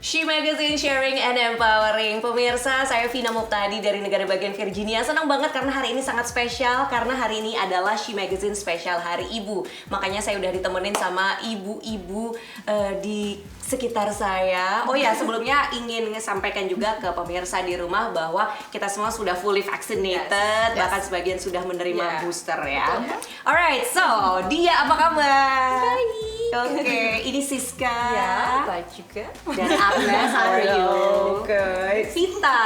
She Magazine, sharing and empowering. Pemirsa, saya Vina Muptadi dari negara bagian Virginia. Senang banget karena hari ini sangat spesial. Karena hari ini adalah She Magazine spesial Hari Ibu. Makanya saya udah ditemenin sama ibu-ibu di sekitar saya. Oh ya, sebelumnya ingin sampaikan juga ke pemirsa di rumah bahwa kita semua sudah fully vaccinated. Bahkan sebagian sudah menerima booster ya. Alright, so Dia apa kabar? Baik. Oke, ini Siska. Ya, baik juga. Dan Agnes, how are you? Good. Pita.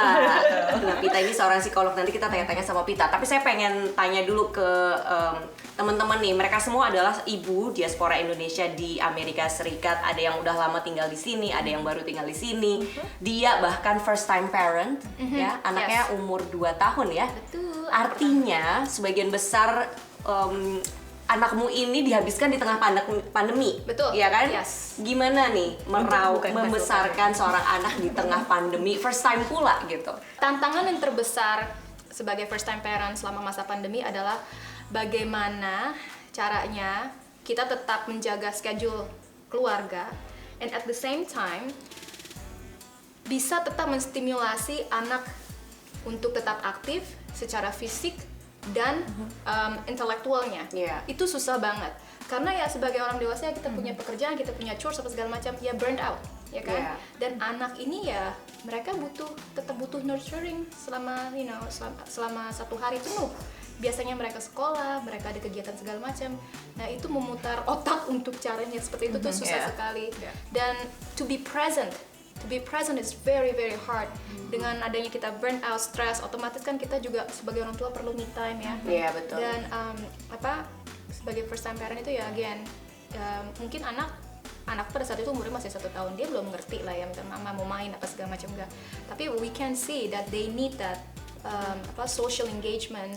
Nah, Pita ini seorang psikolog. Nanti kita tanya-tanya sama Pita. Tapi saya pengen tanya dulu ke teman-teman nih. Mereka semua adalah ibu diaspora Indonesia di Amerika Serikat. Ada yang udah lama tinggal di sini, ada yang baru tinggal di sini. Dia bahkan first time parent, ya. Anaknya umur 2 tahun ya. Betul. Artinya sebagian besar anakmu ini dihabiskan di tengah pandemi. Betul. Iya kan? Yes. Gimana nih membesarkan seorang anak di tengah pandemi, first time pula gitu? Tantangan yang terbesar sebagai first time parent selama masa pandemi adalah bagaimana caranya kita tetap menjaga schedule keluarga and at the same time bisa tetap menstimulasi anak untuk tetap aktif secara fisik dan intelektualnya. Itu susah banget karena ya sebagai orang dewasa kita punya pekerjaan, kita punya chores apa segala macam, ya burned out ya kan. Dan anak ini ya mereka tetap butuh nurturing selama selama 1 hari penuh. Biasanya mereka sekolah, mereka ada kegiatan segala macam. Nah, itu memutar otak untuk caranya seperti itu tuh susah sekali. Dan to be present is very very hard. Dengan adanya kita burn out, stress, otomatis kan kita juga sebagai orang tua perlu me time ya. Iya, betul. Dan sebagai first time parent itu ya again mungkin anak pada saat itu umurnya masih 1 tahun, dia belum ngerti lah ya, misalnya mama mau main apa segala macam enggak. Tapi we can see that they need that social engagement,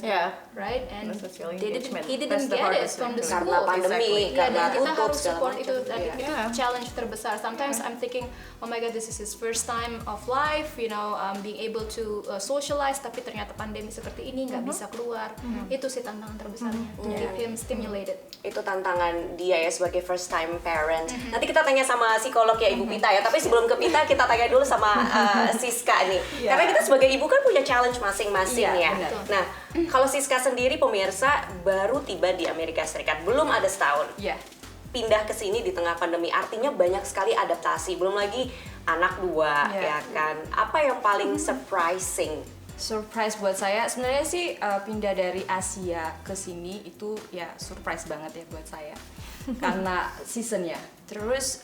right? And he didn't get it from the school. Karena pandemi, karena kita tutup, harus support segala itu. macam. Itu challenge terbesar. Sometimes I'm thinking, oh my god, this is his first time of life, being able to socialize. Tapi ternyata pandemi seperti ini nggak bisa keluar. Itu sih tantangan terbesarnya. To keep him stimulated. Itu tantangan dia ya sebagai first time parent. Nanti kita tanya sama psikolog ya Ibu Pita ya. Tapi sebelum ke Pita kita tanya dulu sama Siska nih. Karena kita sebagai ibu kan punya challenge masing-masing ya. Benar. Nah, kalau Siska sendiri pemirsa baru tiba di Amerika Serikat, belum ada setahun. Pindah ke sini di tengah pandemi, artinya banyak sekali adaptasi. Belum lagi anak 2 ya kan. Apa yang paling surprising? Surprise buat saya sebenarnya sih pindah dari Asia ke sini itu ya surprise banget ya buat saya karena seasonnya. Terus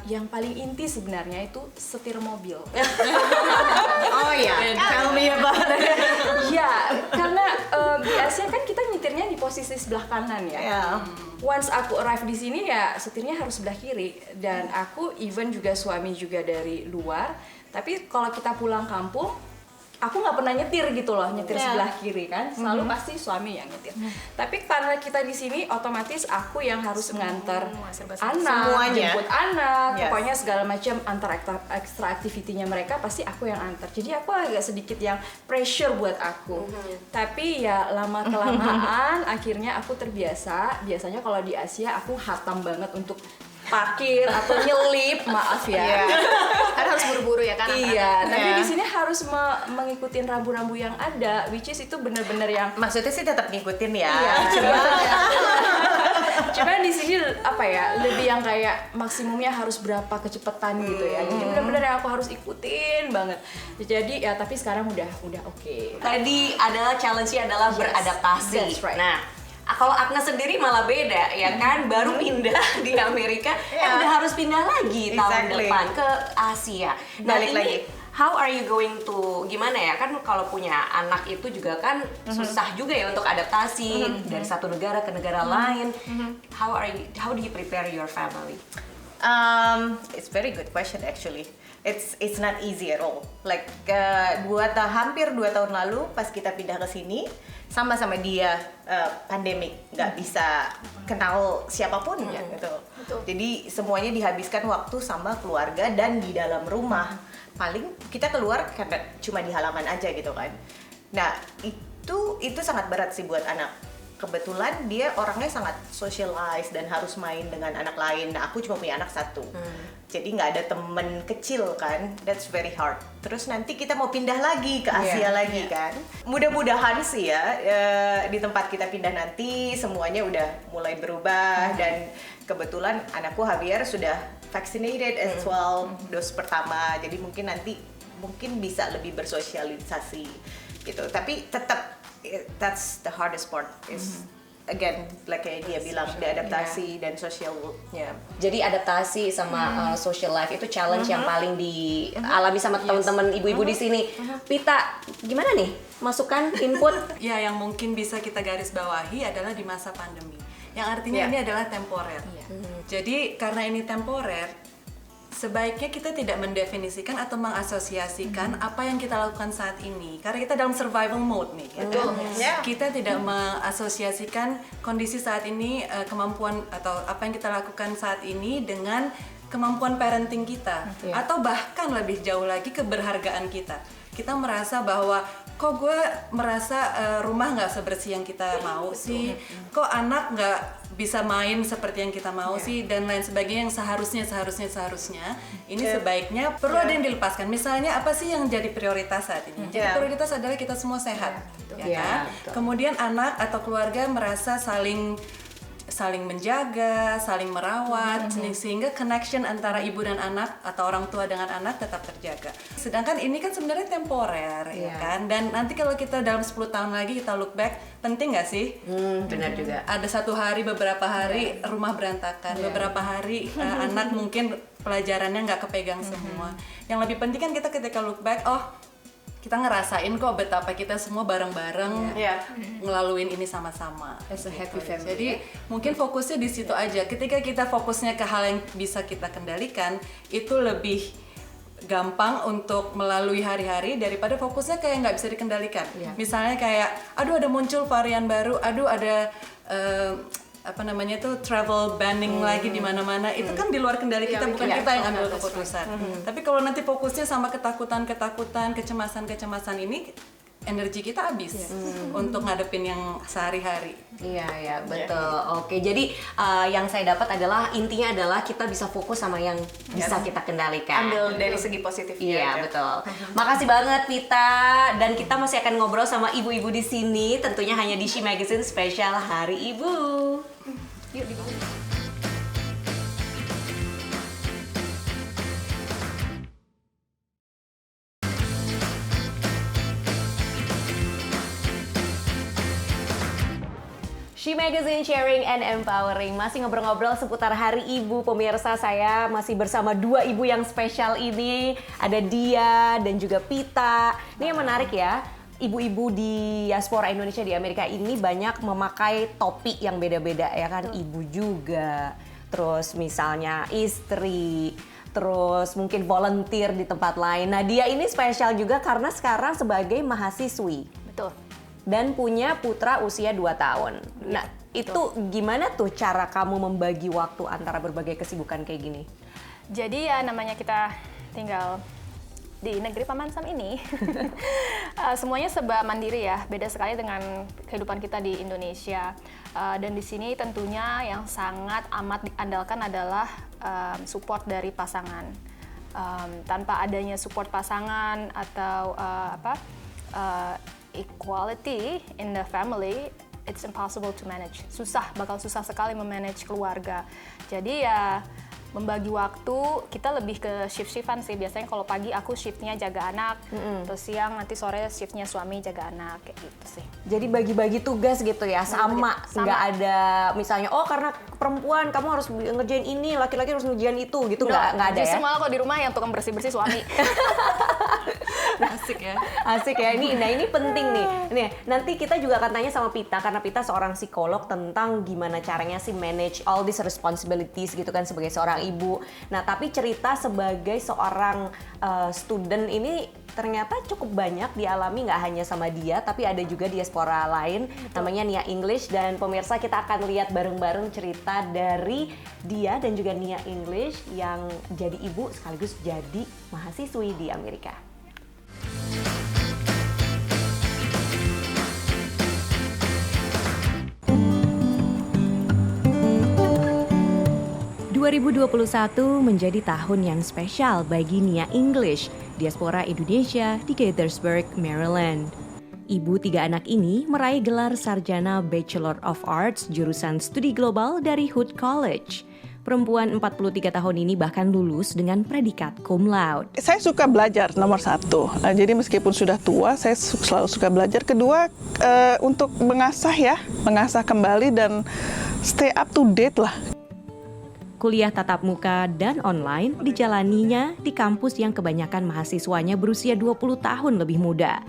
yang paling inti sebenarnya itu setir mobil. Oh ya, tell me about it. Ya, karena di Asia kan kita nyetirnya di posisi sebelah kanan ya. Once aku arrive di sini ya setirnya harus sebelah kiri, dan aku even juga suami juga dari luar. Tapi kalau kita pulang kampung, aku nggak pernah nyetir gitu loh, nyetir sebelah kiri kan, selalu pasti suami yang nyetir. Tapi karena kita di sini, otomatis aku yang harus mengantar anak, jemput anak, pokoknya segala macam antar ekstra aktivitinya mereka pasti aku yang antar. Jadi aku agak sedikit yang pressure buat aku. Tapi ya lama kelamaan akhirnya aku terbiasa. Biasanya kalau di Asia aku hatam banget untuk parkir atau nyelip, maaf ya. Karena harus buru-buru ya kan. Iya, tapi di sini harus mengikuti rambu-rambu yang ada, which is itu benar-benar yang maksudnya sih tetap ngikutin ya. Iya, cuma di sini lebih yang kayak maksimumnya harus berapa kecepatan gitu ya. Jadi benar-benar yang aku harus ikutin banget. Jadi ya tapi sekarang udah oke. Tadi adalah challenge-nya adalah beradaptasi. That's right. Nah, kalau Agnes sendiri malah beda ya kan, baru pindah di Amerika, udah harus pindah lagi tahun depan ke Asia. Nah, Balik ini lagi. how are you going to, gimana ya, kan kalau punya anak itu juga kan susah juga ya untuk adaptasi dari satu negara ke negara lain. How do you prepare your family? It's very good question actually. It's not easy at all. Like hampir 2 tahun lalu pas kita pindah ke sini, sama-sama dia pandemik, nggak bisa kenal siapapun ya gitu. Jadi semuanya dihabiskan waktu sama keluarga dan di dalam rumah. Paling kita keluar karena cuma di halaman aja gitu kan. Nah itu sangat berat sih buat anak. kebetulan dia orangnya sangat socialize dan harus main dengan anak lain. Nah, aku cuma punya anak satu. Jadi nggak ada temen kecil kan, that's very hard. Terus nanti kita mau pindah lagi ke Asia lagi kan. Mudah-mudahan sih ya, di tempat kita pindah nanti semuanya udah mulai berubah dan kebetulan anakku Javier sudah vaccinated as well, dos pertama. Jadi mungkin nanti bisa lebih bersosialisasi gitu. Tapi tetap that's the hardest part is again, like kayak dia bilang, adaptasi dan sosialnya. Jadi adaptasi sama social life itu challenge yang paling dialami sama teman-teman ibu-ibu di sini. Pita, gimana nih? Masukan, input? Ya, yang mungkin bisa kita garis bawahi adalah di masa pandemi. Yang artinya ini adalah temporer. Jadi karena ini temporer, sebaiknya kita tidak mendefinisikan atau mengasosiasikan apa yang kita lakukan saat ini. Karena kita dalam survival mode nih. Kita tidak mengasosiasikan kondisi saat ini, kemampuan atau apa yang kita lakukan saat ini dengan kemampuan parenting kita. Atau bahkan lebih jauh lagi keberhargaan kita. Kita merasa bahwa kok gue merasa rumah nggak sebersih yang kita mau sih, kok anak nggak bisa main seperti yang kita mau sih, dan lain sebagainya yang seharusnya ini sebaiknya perlu ada yang dilepaskan. Misalnya apa sih yang jadi prioritas saat ini? Jadi prioritas adalah kita semua sehat, kan? Kemudian anak atau keluarga merasa saling menjaga, saling merawat, sehingga connection antara ibu dan anak atau orang tua dengan anak tetap terjaga. Sedangkan ini kan sebenarnya temporer, ya kan? Dan nanti kalau kita dalam 10 tahun lagi kita look back, penting nggak sih? Benar juga. Ada satu hari, beberapa hari rumah berantakan, beberapa hari anak mungkin pelajarannya nggak kepegang semua. Yang lebih penting kan kita ketika look back, kita ngerasain kok betapa kita semua bareng-bareng ngelaluin ini sama-sama. As a happy family. Jadi mungkin fokusnya di situ aja. Ketika kita fokusnya ke hal yang bisa kita kendalikan, itu lebih gampang untuk melalui hari-hari daripada fokusnya kayak nggak bisa dikendalikan. Misalnya kayak, aduh ada muncul varian baru, aduh ada travel banning lagi di mana-mana. Itu kan di luar kendali kita, bukan kita yang ambil keputusan. Tapi kalau nanti fokusnya sama ketakutan, kecemasan ini, energi kita habis untuk ngadepin yang sehari-hari. Iya, betul. Oke, jadi yang saya dapat adalah intinya adalah kita bisa fokus sama yang bisa kita kendalikan. Ambil dari segi positifnya. Iya, betul. Makasih banget Pita, dan kita masih akan ngobrol sama ibu-ibu di sini, tentunya hanya di She Magazine spesial Hari Ibu. Yuk di bawah. She Magazine sharing and empowering. Masih ngobrol-ngobrol seputar Hari Ibu. Pemirsa, saya masih bersama dua ibu yang spesial ini. Ada Dia dan juga Pita. Ini yang menarik ya. Ibu-ibu di diaspora Indonesia di Amerika ini banyak memakai topi yang beda-beda ya kan. Ibu juga. Terus misalnya istri. Terus mungkin volunteer di tempat lain. Nah, Dia ini spesial juga karena sekarang sebagai mahasiswi. Betul. Dan punya putra usia 2 tahun. Nah, itu gimana tuh cara kamu membagi waktu antara berbagai kesibukan kayak gini? Jadi ya namanya kita tinggal di negeri Paman Sam ini, semuanya serba mandiri ya, beda sekali dengan kehidupan kita di Indonesia. Dan di sini tentunya yang sangat amat diandalkan adalah support dari pasangan. Tanpa adanya support pasangan atau equality in the family, it's impossible to manage. Bakal susah sekali memanage keluarga. Jadi ya membagi waktu, kita lebih ke shift-shiftan sih. Biasanya kalau pagi aku shiftnya jaga anak, terus siang nanti sore shiftnya suami jaga anak, kayak gitu sih. Jadi bagi-bagi tugas gitu ya, sama. Nggak ada misalnya, karena perempuan kamu harus ngerjain ini, laki-laki harus ngerjain itu, gitu nggak ada ya? Justru malah kalau di rumah yang tukang bersih-bersih suami. Asik ya. Asik ya, ini penting nih. Nih, nanti kita juga akan tanya sama Pita, karena Pita seorang psikolog, tentang gimana caranya sih manage all these responsibilities gitu kan sebagai seorang ibu. Nah, tapi cerita sebagai seorang student ini ternyata cukup banyak dialami, nggak hanya sama Dia, tapi ada juga diaspora lain, namanya Nia English. Dan pemirsa, kita akan lihat bareng-bareng cerita dari Dia dan juga Nia English yang jadi ibu sekaligus jadi mahasiswi di Amerika. 2021 menjadi tahun yang spesial bagi Nia English, diaspora Indonesia di Gaithersburg, Maryland. Ibu 3 anak ini meraih gelar sarjana Bachelor of Arts jurusan Studi Global dari Hood College. Perempuan 43 tahun ini bahkan lulus dengan predikat cum laude. Saya suka belajar, nomor 1. Jadi meskipun sudah tua, saya selalu suka belajar. Kedua, untuk mengasah kembali dan stay up to date lah. Kuliah tatap muka dan online dijalaninya di kampus yang kebanyakan mahasiswanya berusia 20 tahun lebih muda.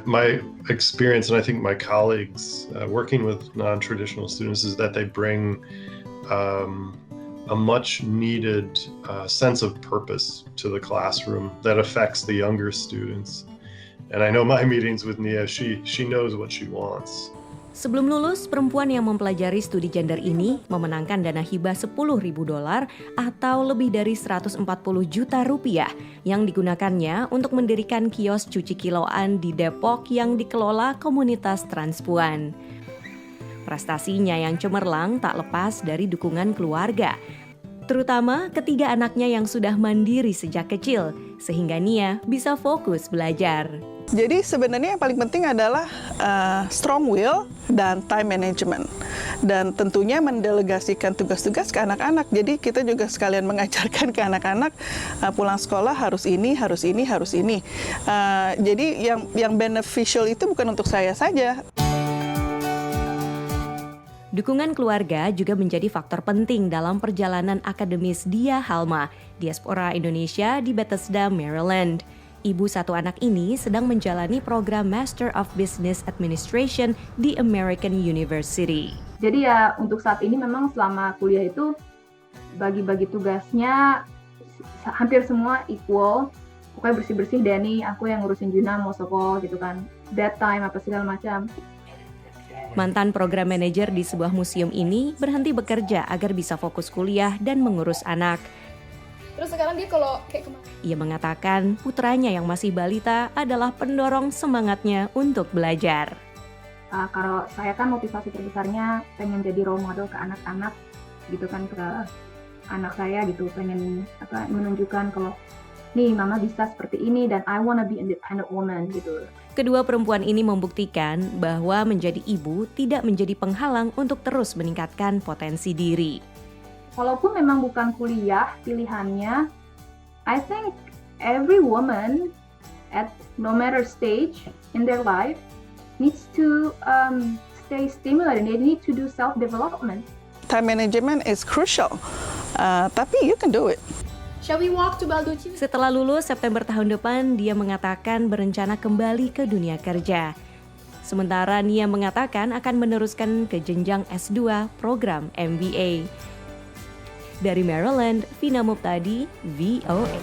My experience, and I think my colleagues working with non-traditional students, is that they bring a much needed sense of purpose to the classroom that affects the younger students. And I know my meetings with Nia, she knows what she wants. Sebelum lulus, perempuan yang mempelajari studi gender ini memenangkan dana hibah $10.000 atau lebih dari 140 juta rupiah yang digunakannya untuk mendirikan kios cuci kiloan di Depok yang dikelola komunitas transpuan. Prestasinya yang cemerlang tak lepas dari dukungan keluarga, terutama ketiga anaknya yang sudah mandiri sejak kecil, sehingga Nia bisa fokus belajar. Jadi sebenarnya yang paling penting adalah strong will dan time management. Dan tentunya mendelegasikan tugas-tugas ke anak-anak. Jadi kita juga sekalian mengajarkan ke anak-anak pulang sekolah harus ini, harus ini, harus ini. Jadi yang beneficial itu bukan untuk saya saja. Dukungan keluarga juga menjadi faktor penting dalam perjalanan akademis Dia Halma, diaspora Indonesia di Bethesda, Maryland. Ibu 1 anak ini sedang menjalani program Master of Business Administration di American University. Jadi ya untuk saat ini memang selama kuliah itu bagi-bagi tugasnya hampir semua equal. Pokoknya bersih-bersih Dani, aku yang ngurusin Juna, mau sopo gitu kan. Bedtime apa segala macam. Mantan program manajer di sebuah museum ini berhenti bekerja agar bisa fokus kuliah dan mengurus anak. Terus sekarang dia kalau kayak kemarin. Ia mengatakan putranya yang masih balita adalah pendorong semangatnya untuk belajar. Kalau saya kan motivasi terbesarnya pengen jadi role model ke anak-anak gitu kan, ke anak saya gitu, pengen menunjukkan kalau nih mama bisa seperti ini dan I wanna be independent woman gitu. Kedua perempuan ini membuktikan bahwa menjadi ibu tidak menjadi penghalang untuk terus meningkatkan potensi diri. Walaupun memang bukan kuliah pilihannya, I think every woman at no matter stage in their life needs to stay stimulated. They need to do self-development. Time management is crucial, tapi you can do it. Shall we walk to Balducci? Setelah lulus September tahun depan, dia mengatakan berencana kembali ke dunia kerja. Sementara Nia mengatakan akan meneruskan ke jenjang S2 program MBA. Dari Maryland, Vina Muptadi, VOA.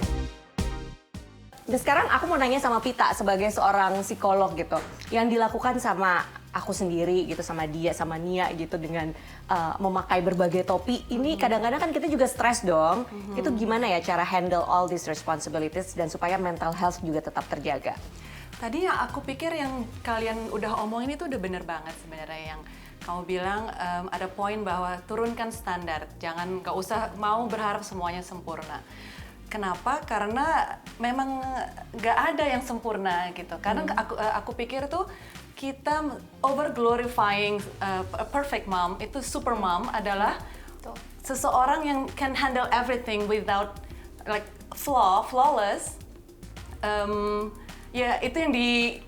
Dan sekarang aku mau nanya sama Pita sebagai seorang psikolog gitu, yang dilakukan sama aku sendiri gitu, sama dia, sama Nia gitu dengan memakai berbagai topi. Ini kadang-kadang kan kita juga stres dong. Itu gimana ya cara handle all these responsibilities dan supaya mental health juga tetap terjaga? Tadi yang aku pikir yang kalian udah omongin itu udah bener banget sebenarnya, yang kamu bilang ada poin bahwa turunkan standar, nggak usah mau berharap semuanya sempurna. Kenapa? Karena memang nggak ada yang sempurna gitu. Kadang aku pikir tuh kita over glorifying a perfect mom, itu super mom adalah seseorang yang can handle everything without like flawless. Ya itu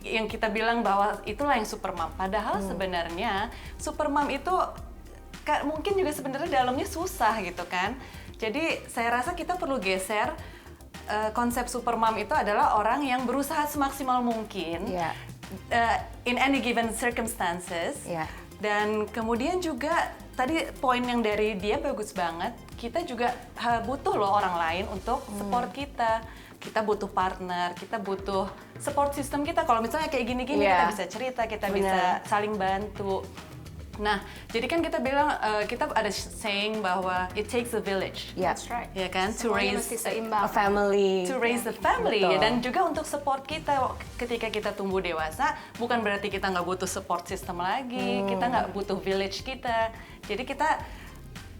yang kita bilang bahwa itulah yang super mom. Padahal sebenarnya super mom itu mungkin juga sebenarnya dalamnya susah gitu kan. Jadi saya rasa kita perlu geser konsep super mom itu adalah orang yang berusaha semaksimal mungkin in any given circumstances. Dan kemudian juga tadi poin yang dari dia bagus banget. Kita juga butuh loh orang lain untuk support kita. Kita butuh partner, kita butuh support system kita. Kalau misalnya kayak gini-gini kita bisa cerita, kita bisa saling bantu. Nah, jadi kan kita bilang, kita ada saying bahwa it takes a village. That's right. Ya kan, to raise A family. To raise the family. Betul. Ya, dan juga untuk support kita ketika kita tumbuh dewasa, bukan berarti kita nggak butuh support system lagi, kita nggak butuh village kita. Jadi kita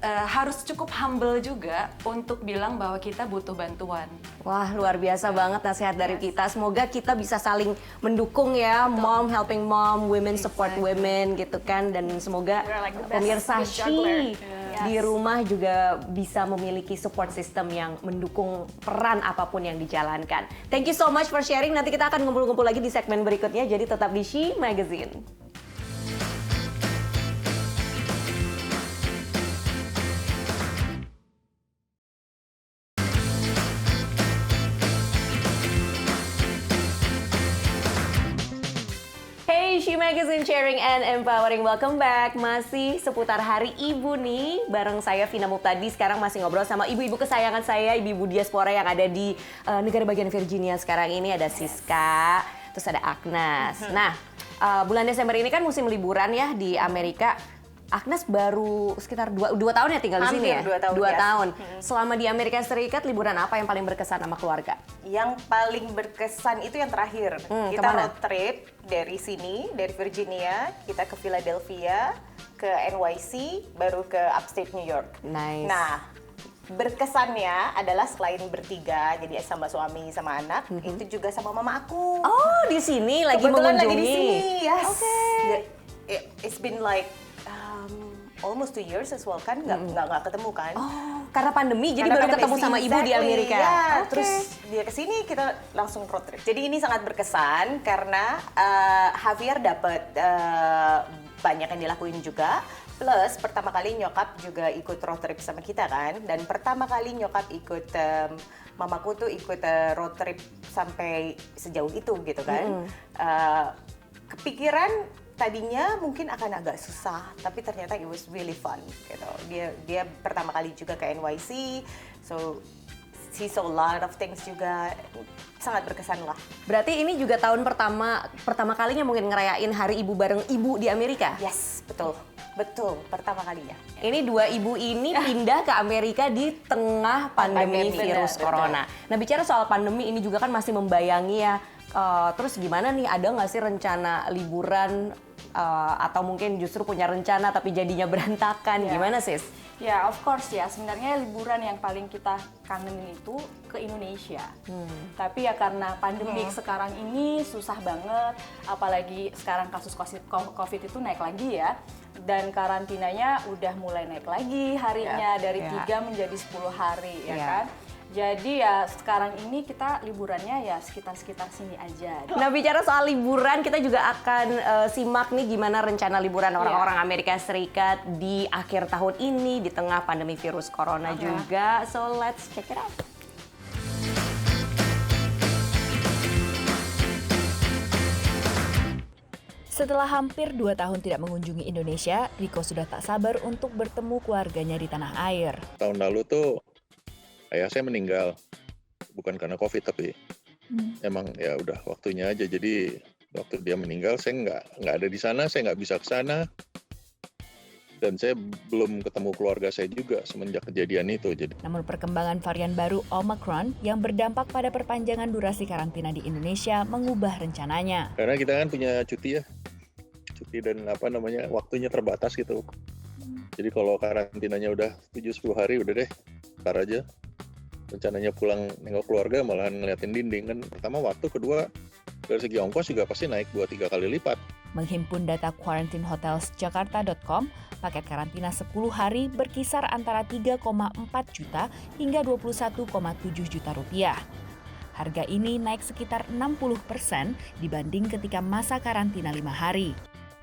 harus cukup humble juga untuk bilang bahwa kita butuh bantuan. Wah, luar biasa banget nasihat dari kita. Semoga kita bisa saling mendukung ya, mom helping mom, women support women gitu kan. Dan semoga pemirsa She di rumah juga bisa memiliki support system yang mendukung peran apapun yang dijalankan. Thank you so much for sharing. Nanti kita akan ngumpul-ngumpul lagi di segmen berikutnya. Jadi tetap di She Magazine. Hey, She Magazine sharing and empowering. Welcome back. Masih seputar Hari Ibu nih. Bareng saya Vina Muptadi. Sekarang masih ngobrol sama ibu-ibu kesayangan saya, ibu-ibu diaspora yang ada di negara bagian Virginia sekarang ini. Ada Siska, terus ada Agnes. Nah, bulan Desember ini kan musim liburan ya di Amerika. Agnes baru sekitar 2 tahun ya tinggal di sini ya? 2 tahun. 2 tahun. Selama di Amerika Serikat, liburan apa yang paling berkesan sama keluarga? Yang paling berkesan itu yang terakhir. Kita kemana? road trip dari sini, dari Virginia, kita ke Philadelphia, ke NYC, baru ke upstate New York. Nice. Nah, berkesannya adalah selain bertiga, jadi sama suami sama anak, itu juga sama mama aku. Oh, di sini lagi Kebetulan mengunjungi. lagi di sini, yes. Oke. It's been like almost 2 years as well kan, nggak ketemu kan. Oh, karena pandemi, jadi Karena baru pandemi, ketemu sama ibu di Amerika. Ya, Oke. terus dia kesini kita langsung road trip. Jadi ini sangat berkesan karena Javier dapat banyak yang dilakuin juga. Plus pertama kali nyokap juga ikut road trip sama kita kan. Dan pertama kali nyokap ikut, mamaku tuh ikut road trip sampai sejauh itu gitu kan. Kepikiran tadinya mungkin akan agak susah, tapi ternyata it was really fun gitu. Dia pertama kali juga ke NYC, so she saw a lot of things juga. Sangat berkesan lah. Berarti ini juga tahun pertama kalinya mungkin ngerayain Hari Ibu bareng ibu di Amerika? Yes, betul, pertama kalinya. Ini 2 ibu ini pindah ke Amerika di tengah pandemi virus corona. Nah, bicara soal pandemi ini juga kan masih membayangi ya. Terus gimana nih, ada nggak sih rencana liburan atau mungkin justru punya rencana tapi jadinya berantakan? Gimana sis? Ya, of course ya. Sebenarnya liburan yang paling kita kangenin itu ke Indonesia. Tapi ya karena pandemi sekarang ini susah banget, apalagi sekarang kasus COVID itu naik lagi ya. Dan karantinanya udah mulai naik lagi harinya dari 3 menjadi 10 hari ya kan. Jadi ya sekarang ini kita liburannya ya sekitar sini aja. Nah, bicara soal liburan, kita juga akan simak nih gimana rencana liburan orang-orang Amerika Serikat di akhir tahun ini di tengah pandemi virus corona juga. So let's check it out. Setelah hampir 2 tahun tidak mengunjungi Indonesia, Riko sudah tak sabar untuk bertemu keluarganya di tanah air. Tahun lalu tuh ayah saya meninggal, bukan karena COVID tapi emang ya udah waktunya aja. Jadi waktu dia meninggal saya nggak ada di sana, saya nggak bisa ke sana, dan saya belum ketemu keluarga saya juga semenjak kejadian itu. Namun perkembangan varian baru Omicron yang berdampak pada perpanjangan durasi karantina di Indonesia mengubah rencananya. Karena kita kan punya cuti dan waktunya terbatas gitu. Jadi kalau karantinanya udah 7-10 hari udah deh, ntar aja. Rencananya pulang nengok keluarga malahan ngeliatin dinding kan. Pertama waktu, kedua dari segi ongkos juga pasti naik 2-3 kali lipat. Menghimpun data quarantinehotelsjakarta.com, paket karantina 10 hari berkisar antara 3,4 juta hingga 21,7 juta rupiah. Harga ini naik sekitar 60% dibanding ketika masa karantina 5 hari.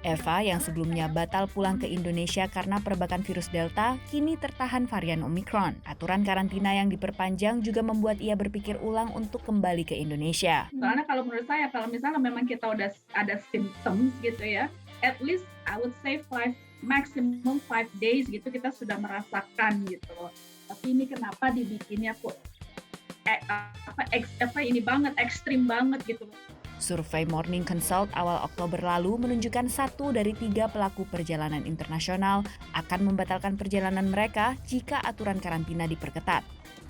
Eva yang sebelumnya batal pulang ke Indonesia karena perbakan virus Delta, kini tertahan varian Omicron. Aturan karantina yang diperpanjang juga membuat ia berpikir ulang untuk kembali ke Indonesia. Soalnya kalau menurut saya, kalau misalnya memang kita udah ada symptoms gitu ya, at least I would say maximum 5 days gitu kita sudah merasakan gitu loh. Tapi ini kenapa dibikinnya kok ekstrim banget gitu loh. Survei Morning Consult awal Oktober lalu menunjukkan 1 dari 3 pelaku perjalanan internasional akan membatalkan perjalanan mereka jika aturan karantina diperketat.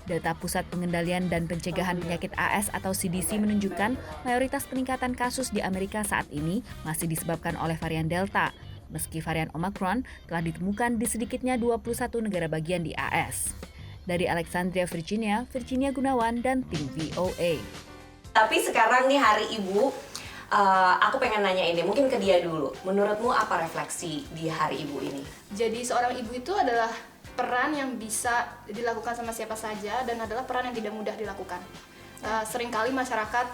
Data Pusat Pengendalian dan Pencegahan Penyakit AS atau CDC menunjukkan mayoritas peningkatan kasus di Amerika saat ini masih disebabkan oleh varian Delta. meski varian Omicron telah ditemukan di sedikitnya 21 negara bagian di AS. Dari Alexandria, Virginia Gunawan, dan tim VOA. Tapi sekarang nih Hari Ibu, aku pengen nanya ini, mungkin ke dia dulu. Menurutmu apa refleksi di Hari Ibu ini? Jadi seorang ibu itu adalah peran yang bisa dilakukan sama siapa saja dan adalah peran yang tidak mudah dilakukan. Seringkali masyarakat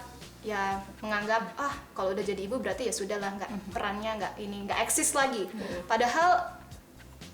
ya menganggap kalau udah jadi ibu berarti ya sudahlah, perannya nggak eksis lagi. Padahal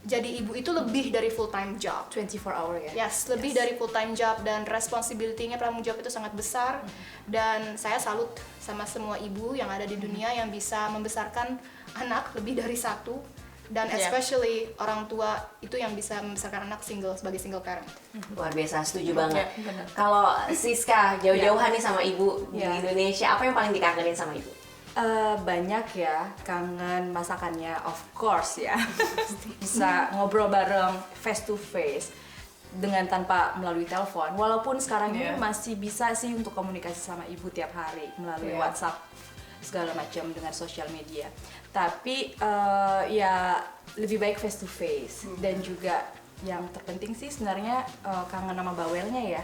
jadi ibu itu lebih dari full time job. 24 hour ya? Yes, lebih dari full time job, dan responsibility-nya, tanggung jawab itu sangat besar. Dan saya salut sama semua ibu yang ada di dunia yang bisa membesarkan anak lebih dari satu. Dan especially orang tua itu yang bisa membesarkan anak sebagai single parent. Luar biasa, setuju banget. Kalau Siska jauh-jauhan nih sama ibu di Indonesia, apa yang paling dikangenin sama ibu? Banyak ya, kangen masakannya of course ya. Bisa ngobrol bareng face to face dengan tanpa melalui telepon. Walaupun sekarang ini masih bisa sih untuk komunikasi sama ibu tiap hari melalui WhatsApp segala macam dengan sosial media. Tapi ya lebih baik face to face. Dan juga yang terpenting sih sebenarnya kangen sama bawelnya ya.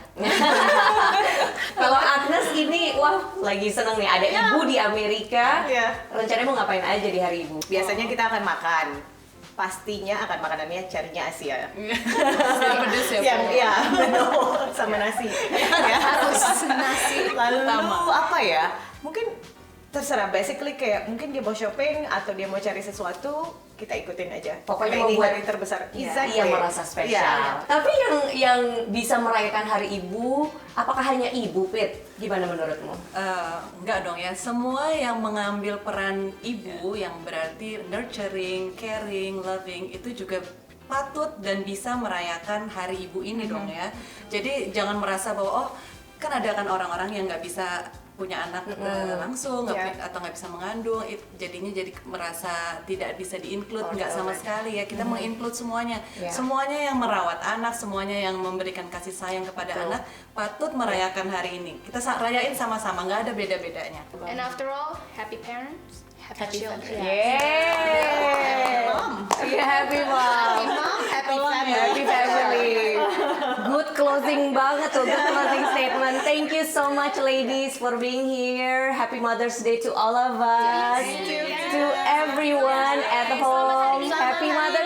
Kalau Agnes ini, wah lagi seneng nih, ada ibu di Amerika. Rencananya mau ngapain aja di Hari Ibu? Biasanya kita akan makan. Pastinya akan makanannya carinya Asia. Pedes ya, Iya, betul. Sama nasi. Harus nasi. Lalu apa ya? Mungkin terserah, basically kayak mungkin dia mau shopping atau dia mau cari sesuatu, kita ikutin aja. Pokoknya ini membuat hari terbesar. Ia merasa spesial. Tapi yang bisa merayakan Hari Ibu, apakah hanya ibu, Pit? Gimana menurutmu? Enggak dong ya, semua yang mengambil peran ibu yang berarti nurturing, caring, loving itu juga patut dan bisa merayakan Hari Ibu ini dong ya. Jadi jangan merasa bahwa kan ada kan orang-orang yang nggak bisa punya anak langsung atau nggak bisa mengandung, jadinya jadi merasa tidak bisa di-include, nggak sama sekali ya. Kita meng-include semuanya, semuanya yang merawat anak, semuanya yang memberikan kasih sayang kepada anak patut merayakan hari ini. Kita rayain sama-sama, nggak ada beda-bedanya. And after all, happy parents, happy children. Happy mom, happy family. Happy family. Good closing banget tuh, good closing statement. Thank you so much ladies for being here. Happy Mother's Day to all of us. To everyone at home. Happy Mother's